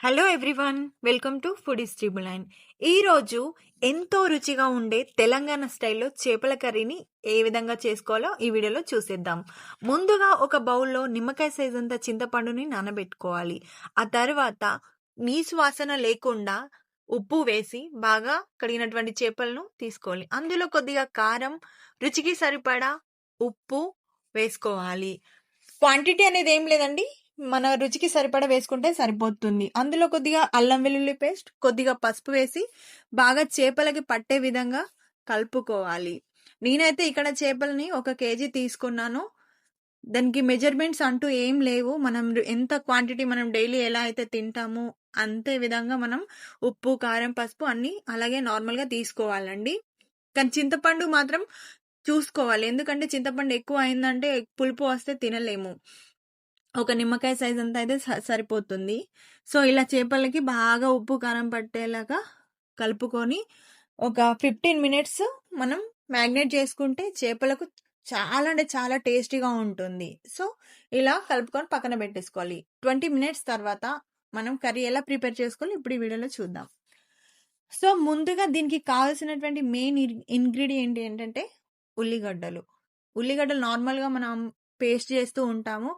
Hello everyone, welcome to foodies triple nine. ఈరోజు ఎంతో రుచిగా ఉండే తెలంగాణ స్టైల్లో చేపల కర్రీని ఏ విధంగా చేసుకోవాలో ఈ వీడియోలో చూసేద్దాం. ముందుగా ఒక బౌల్లో నిమ్మకాయ సైజ్ అంత చింతపండుని నానబెట్టుకోవాలి. ఆ తర్వాత నీసు వాసన లేకుండా ఉప్పు వేసి బాగా కడిగినటువంటి చేపలను తీసుకోవాలి. అందులో కొద్దిగా కారం, రుచికి సరిపడా ఉప్పు వేసుకోవాలి. క్వాంటిటీ అనేది ఏం లేదండి, మన రుచికి సరిపడా వేసుకుంటే సరిపోతుంది. అందులో కొద్దిగా అల్లం వెల్లుల్లి పేస్ట్, కొద్దిగా పసుపు వేసి బాగా చేపలకి పట్టే విధంగా కలుపుకోవాలి. నేనైతే ఇక్కడ చేపలని 1 కేజీ తీసుకున్నాను. దానికి మెజర్మెంట్స్ అంటూ ఏం లేవు. మనం ఎంత క్వాంటిటీ మనం డైలీ ఎలా అయితే తింటామో అంతే విధంగా మనం ఉప్పు, కారం, పసుపు అన్నీ అలాగే నార్మల్గా తీసుకోవాలండి. కానీ చింతపండు మాత్రం చూసుకోవాలి, ఎందుకంటే చింతపండు ఎక్కువ అయిందంటే పులుపు వస్తే తినలేము. ఒక నిమ్మకాయ సైజ్ అంతా అయితే సరిపోతుంది. సో ఇలా చేపలకి బాగా ఉప్పు కారం పట్టేలాగా కలుపుకొని ఒక 15 మినిట్స్ మనం మ్యాగ్నేట్ చేసుకుంటే చేపలకు చాలా అంటే చాలా టేస్టీగా ఉంటుంది. సో ఇలా కలుపుకొని పక్కన పెట్టేసుకోవాలి. 20 మినిట్స్ తర్వాత మనం కర్రీ ఎలా ప్రిపేర్ చేసుకోవాలి ఇప్పుడు ఈ వీడియోలో చూద్దాం. సో ముందుగా దీనికి కావాల్సినటువంటి మెయిన్ ఇంగ్రీడియంట్ ఏంటంటే ఉల్లిగడ్డలు. నార్మల్గా మనం పేస్ట్ చేస్తూ ఉంటాము,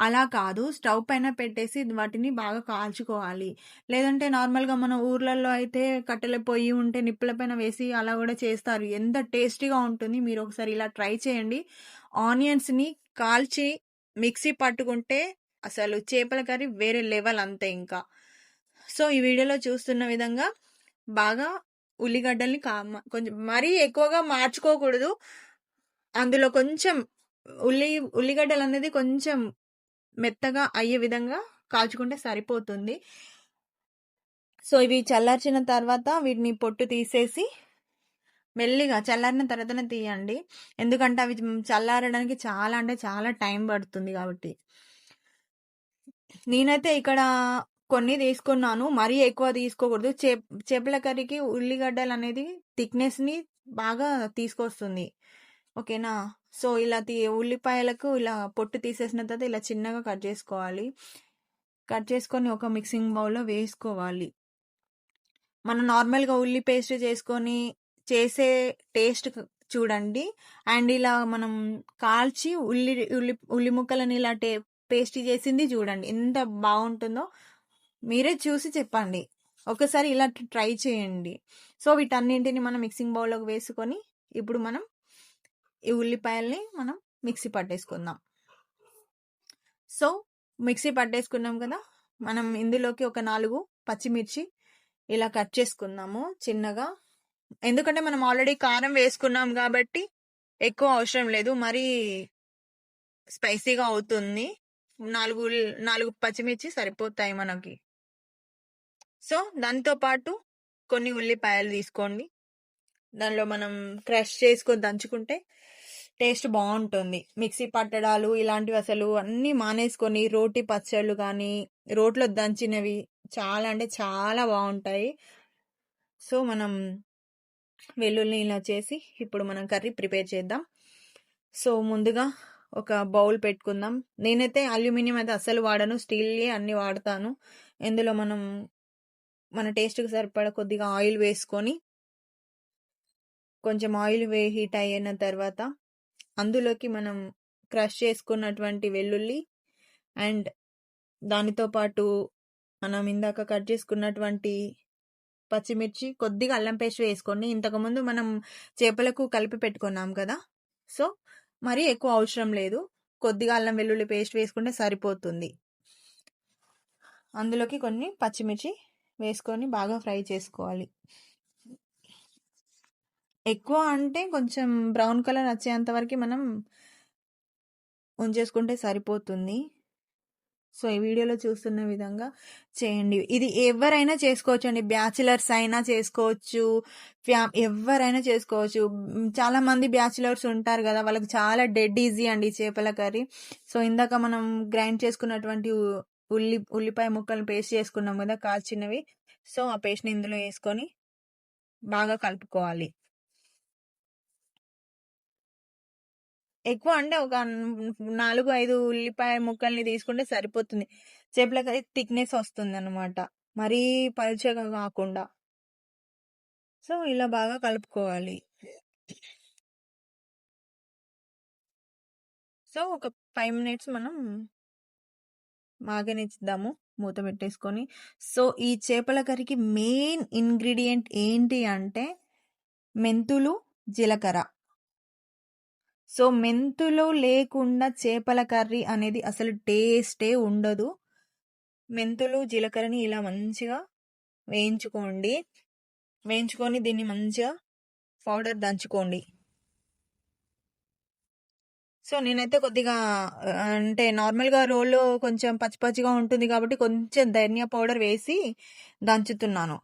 అలా కాదు. స్టవ్ పైన పెట్టేసి వాటిని బాగా కాల్చుకోవాలి. లేదంటే నార్మల్గా మన ఊర్లలో అయితే కట్టెల పొయ్యి ఉంటే నిప్పుల పైన వేసి అలా కూడా చేస్తారు. ఎంత టేస్టీగా ఉంటుంది. మీరు ఒకసారి ఇలా ట్రై చేయండి. ఆనియన్స్ని కాల్చి మిక్సీ పట్టుకుంటే అసలు చేపల కర్రీ వేరే లెవెల్ అంతే ఇంకా. సో ఈ వీడియోలో చూస్తున్న విధంగా బాగా ఉల్లిగడ్డల్ని కొంచెం మరీ ఎక్కువగా మార్చుకోకూడదు. అందులో కొంచెం ఉల్లిగడ్డలు అనేది కొంచెం మెత్తగా అయ్యే విధంగా కాల్చుకుంటే సరిపోతుంది. సో ఇవి చల్లార్చిన తర్వాత వీటిని పొట్టు తీసేసి మెల్లిగా చల్లారిన తర్వాతనే తీయండి, ఎందుకంటే అవి చల్లారడానికి చాలా అంటే చాలా టైం పడుతుంది కాబట్టి. నేనైతే ఇక్కడ కొన్ని తీసుకున్నాను, మరీ ఎక్కువ తీసుకోకూడదు. చేపల కర్రీకి ఉల్లిగడ్డలు అనేది థిక్నెస్ని బాగా తీసుకొస్తుంది, ఓకేనా. సో ఇలా ఉల్లిపాయలకు ఇలా పొట్టు తీసేసిన తర్వాత ఇలా చిన్నగా కట్ చేసుకోవాలి. కట్ చేసుకొని ఒక మిక్సింగ్ బౌల్లో వేసుకోవాలి. మనం నార్మల్గా ఉల్లి పేస్ట్ చేసుకొని చేసే టేస్ట్ చూడండి, అండ్ ఇలా మనం కాల్చి ఉల్లి ముక్కలని ఇలా పేస్ట్ చేసింది చూడండి ఎంత బాగుంటుందో. మీరే చూసి చెప్పండి, ఒకసారి ఇలా ట్రై చేయండి. సో వీటన్నింటిని మనం మిక్సింగ్ బౌల్లోకి వేసుకొని ఇప్పుడు మనం ఈ ఉల్లిపాయల్ని మనం మిక్సీ పట్టేసుకుందాం. సో మిక్సీ పట్టేసుకున్నాం కదా, మనం ఇందులోకి ఒక 4 పచ్చిమిర్చి ఇలా కట్ చేసుకుందాము చిన్నగా. ఎందుకంటే మనం ఆల్రెడీ కారం వేసుకున్నాం కాబట్టి ఎక్కువ అవసరం లేదు, మరీ స్పైసీగా అవుతుంది. 4 పచ్చిమిర్చి సరిపోతాయి మనకి. సో దాంతోపాటు కొన్ని ఉల్లిపాయలు తీసుకోండి. దానిలో మనం క్రష్ చేసుకొని దంచుకుంటే టేస్ట్ బాగుంటుంది. మిక్సీ పట్టడాలు ఇలాంటివి అసలు అన్నీ మానేసుకొని రోటి పచ్చళ్ళు కానీ రోట్లో దంచినవి చాలా అంటే చాలా బాగుంటాయి. సో మనం వెల్లుల్లి ఇలా చేసి ఇప్పుడు మనం కర్రీ ప్రిపేర్ చేద్దాం. సో ముందుగా ఒక బౌల్ పెట్టుకుందాం. నేనైతే అల్యూమినియం అయితే అస్సలు వాడను, స్టీల్యే అన్ని వాడతాను. ఇందులో మనం మన టేస్ట్కి సరిపడా కొద్దిగా ఆయిల్ వేసుకొని కొంచెం ఆయిల్ హీట్ అయిన తర్వాత అందులోకి మనం క్రష్ చేసుకున్నటువంటి వెల్లుల్లి అండ్ దానితో పాటు మనం ఇందాక కట్ చేసుకున్నటువంటి పచ్చిమిర్చి, కొద్దిగా అల్లం పేస్ట్ వేసుకోండి. ఇంతకుముందు మనం చేపలకు కలిపి పెట్టుకున్నాం కదా, సో మరీ ఎక్కువ అవసరం లేదు. కొద్దిగా అల్లం వెల్లుల్లి పేస్ట్ వేసుకుంటే సరిపోతుంది. అందులోకి కొన్ని పచ్చిమిర్చి వేసుకొని బాగా ఫ్రై చేసుకోవాలి. ఎక్కువ అంటే కొంచెం బ్రౌన్ కలర్ వచ్చేంత వరకు మనం ఉంచేసుకుంటే సరిపోతుంది. సో ఈ వీడియోలో చూస్తున్న విధంగా చేయండి. ఇది ఎవరైనా చేసుకోవచ్చు అండి, బ్యాచిలర్స్ అయినా చేసుకోవచ్చు, ఎవరైనా చేసుకోవచ్చు. చాలా మంది బ్యాచిలర్స్ ఉంటారు కదా, వాళ్ళకి చాలా డెడ్ ఈజీ అండి చేపల కర్రీ. సో ఇందాక మనం గ్రైండ్ చేసుకున్నటువంటి ఉల్లిపాయ ముక్కలు పేస్ట్ చేసుకున్నాం కదా కాల్చినవి, సో ఆ పేస్ట్ని ఇందులో వేసుకొని బాగా కలుపుకోవాలి. ఎక్కువ అంటే ఒక 4-5 ఉల్లిపాయ ముక్కల్ని తీసుకుంటే సరిపోతుంది. చేపలకి థిక్నెస్ వస్తుంది అనమాట. మరీ పలుచగా కాకుండా. సో ఇలా బాగా కలుపుకోవాలి. సో ఒక 5 మినిట్స్ మనం మాగనిద్దాము మూత పెట్టేసుకొని. సో ఈ చేపల కర్రీకి మెయిన్ ఇంగ్రీడియంట్ ఏంటి అంటే మెంతులు, జీలకర్ర. సో మెంతులు లేకుండా చేపల కర్రీ అనేది అసలు టేస్టే ఉండదు. మెంతులు, జీలకర్రని ఇలా మంచిగా వేయించుకోండి. వేయించుకొని దీన్ని మంచిగా పౌడర్ దంచుకోండి. సో నేనైతే కొద్దిగా అంటే నార్మల్గా రోల్లో కొంచెం పచ్చి పచ్చిగా ఉంటుంది కాబట్టి కొంచెం ధనియా పౌడర్ వేసి దంచుతున్నాను.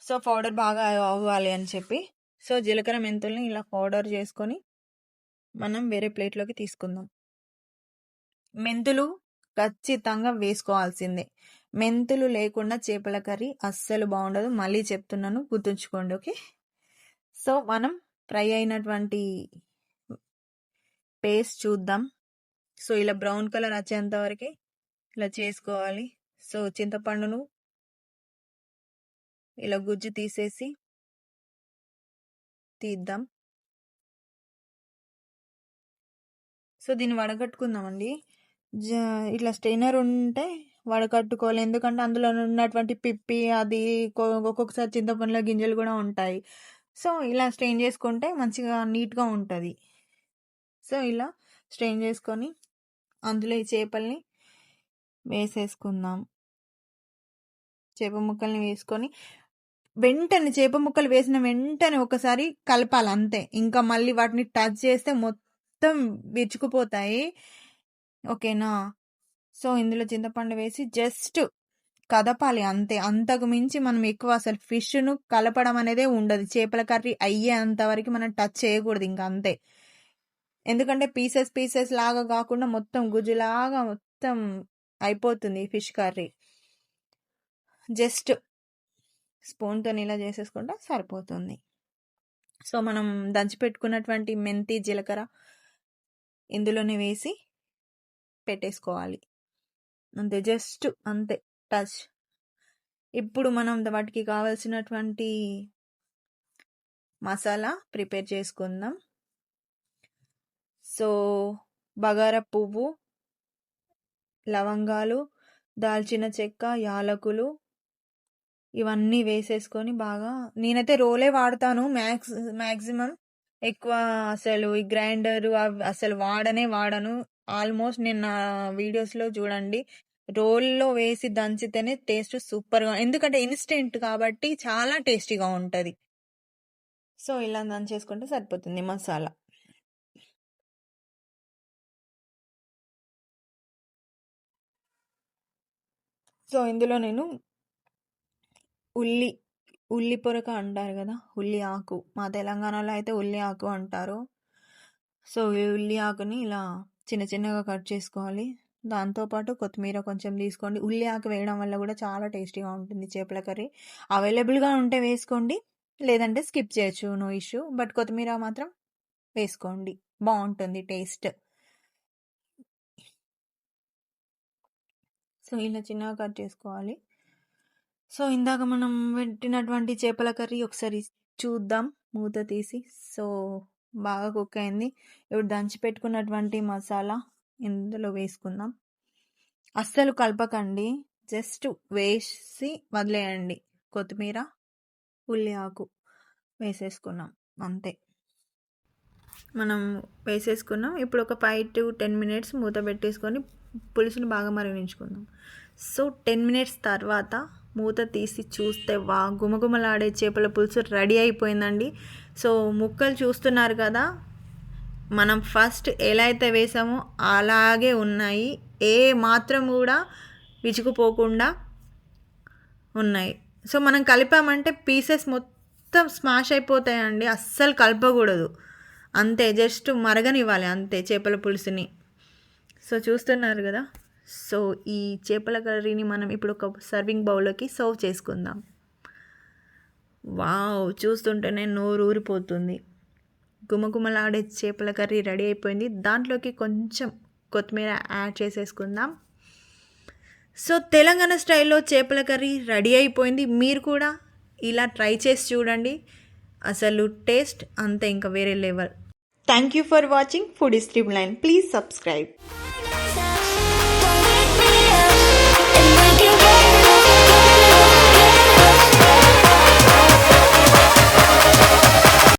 సో పౌడర్ బాగా అవ్వాలి అని చెప్పి. సో జీలకర్ర మెంతుల్ని ఇలా పౌడర్ చేసుకొని మనం వేరే ప్లేట్లోకి తీసుకుందాం. మెంతులు ఖచ్చితంగా వేసుకోవాల్సిందే. మెంతులు లేకుండా చేపల కర్రీ అస్సలు బాగుండదు. మళ్ళీ చెప్తున్నాను, గుర్తుంచుకోండి. ఓకే. సో మనం ఫ్రై అయినటువంటి పేస్ట్ చూద్దాం. సో ఇలా బ్రౌన్ కలర్ వచ్చేంత వరకు ఇలా చేసుకోవాలి. సో చింతపండును ఇలా గుజ్జు తీసేసి తీద్దాం. సో దీన్ని వడగట్టుకుందామండి. ఇట్లా స్ట్రైనర్ ఉంటే వడకట్టుకోవాలి. ఎందుకంటే అందులో ఉన్నటువంటి పిప్పి అది ఒక్కొక్కసారి చింతపండులో గింజలు కూడా ఉంటాయి. సో ఇలా స్ట్రెయిన్ చేసుకుంటే మంచిగా నీట్గా ఉంటుంది. సో ఇలా స్ట్రెయిన్ చేసుకొని అందులో ఈ చేపల్ని వేసేసుకుందాం. చేప ముక్కల్ని వేసుకొని వెంటనే చేప ముక్కలు వేసిన వెంటనే ఒకసారి కలపాలి అంతే. ఇంకా మళ్ళీ వాటిని టచ్ చేస్తే మొత్తం విరుచుకుపోతాయి. ఓకేనా. సో ఇందులో చింతపండు వేసి జస్ట్ కదపాలి అంతే. అంతకు మించి మనం ఎక్కువ అసలు ఫిష్ను కలపడం అనేదే ఉండదు. చేపల కర్రీ అయ్యేంత వరకు మనం టచ్ చేయకూడదు ఇంకా అంతే. ఎందుకంటే పీసెస్ పీసెస్ లాగా కాకుండా మొత్తం గుజ్జులాగా మొత్తం అయిపోతుంది ఫిష్ కర్రీ. జస్ట్ స్పూన్తో ఇలా చేసేసుకుంటే సరిపోతుంది. సో మనం దంచిపెట్టుకున్నటువంటి మెంతి, జీలకర్ర ఇందులోనే వేసి పెట్టేసుకోవాలి అంతే. జస్ట్ అంతే, టచ్. ఇప్పుడు మనం వాటికి కావాల్సినటువంటి మసాలా ప్రిపేర్ చేసుకుందాం. సో బగారా పువ్వు, లవంగాలు, దాల్చిన చెక్క, యాలకులు ఇవన్నీ వేసేసుకొని బాగా, నేనైతే రోలే వాడతాను మ్యాక్సిమం. ఎక్కువ అసలు ఈ గ్రైండర్ అసలు వాడను. ఆల్మోస్ట్ నేను నా వీడియోస్లో చూడండి, రోల్లో వేసి దంచితేనే టేస్ట్ సూపర్గా, ఎందుకంటే ఇన్స్టెంట్ కాబట్టి చాలా టేస్టీగా ఉంటుంది. సో ఇలా దంచేసుకుంటే సరిపోతుంది మసాలా. సో ఇందులో నేను ఉల్లి పొరక అంటారు కదా, ఉల్లి ఆకు, మా తెలంగాణలో అయితే ఉల్లి ఆకు అంటారు. సో ఈ ఉల్లి ఆకుని ఇలా చిన్న చిన్నగా కట్ చేసుకోవాలి. దాంతోపాటు కొత్తిమీర కొంచెం తీసుకోండి. ఉల్లి ఆకు వేయడం వల్ల కూడా చాలా టేస్టీగా ఉంటుంది చేపల కర్రీ. అవైలబుల్గా ఉంటే వేసుకోండి, లేదంటే స్కిప్ చేయొచ్చు, నో ఇష్యూ. బట్ కొత్తిమీర మాత్రం వేసుకోండి, బాగుంటుంది టేస్ట్. సో ఇలా చిన్నగా కట్ చేసుకోవాలి. సో ఇందాక మనం పెట్టినటువంటి చేపల కర్రీ ఒకసారి చూద్దాం మూత తీసి. సో బాగా కుక్ అయింది. ఇప్పుడు దంచి పెట్టుకున్నటువంటి మసాలా ఇందులో వేసుకుందాం. అస్సలు కలపకండి, జస్ట్ వేసి వదిలేయండి. కొత్తిమీర, ఉల్లి ఆకు వేసేసుకున్నాం అంతే. మనం వేసేసుకున్నాం. ఇప్పుడు ఒక 5 to 10 మినిట్స్ మూత పెట్టేసుకొని పులుసుని బాగా మరిగించుకుందాం. సో 10 మినిట్స్ తర్వాత మూత తీసి చూస్తే వా, గుమగుమలాడే చేపల పులుసు రెడీ అయిపోయిందండి. సో ముక్కలు చూస్తున్నారు కదా, మనం ఫస్ట్ ఎలా అయితే వేసామో అలాగే ఉన్నాయి. ఏ మాత్రం కూడా విచుకుపోకుండా ఉన్నాయి. సో మనం కలిపామంటే పీసెస్ మొత్తం స్మాష్ అయిపోతాయండి, అస్సలు కలపకూడదు. అంతే, జస్ట్ మరగనివ్వాలి అంతే చేపల పులుసుని. సో చూస్తున్నారు కదా. సో ఈ చేపల కర్రీని మనం ఇప్పుడు ఒక సర్వింగ్ బౌల్లోకి సర్వ్ చేసుకుందాం. వావ్, చూస్తుంటేనే నోరు ఊరిపోతుంది. గుమగుమలాడే చేపల కర్రీ రెడీ అయిపోయింది. దాంట్లోకి కొంచెం కొత్తిమీర యాడ్ చేసేసుకుందాం. సో తెలంగాణ స్టైల్లో చేపల కర్రీ రెడీ అయిపోయింది. మీరు కూడా ఇలా ట్రై చేసి చూడండి, అసలు టేస్ట్ అంతే ఇంకా వేరే level. Thank you for watching food stream line. Please subscribe.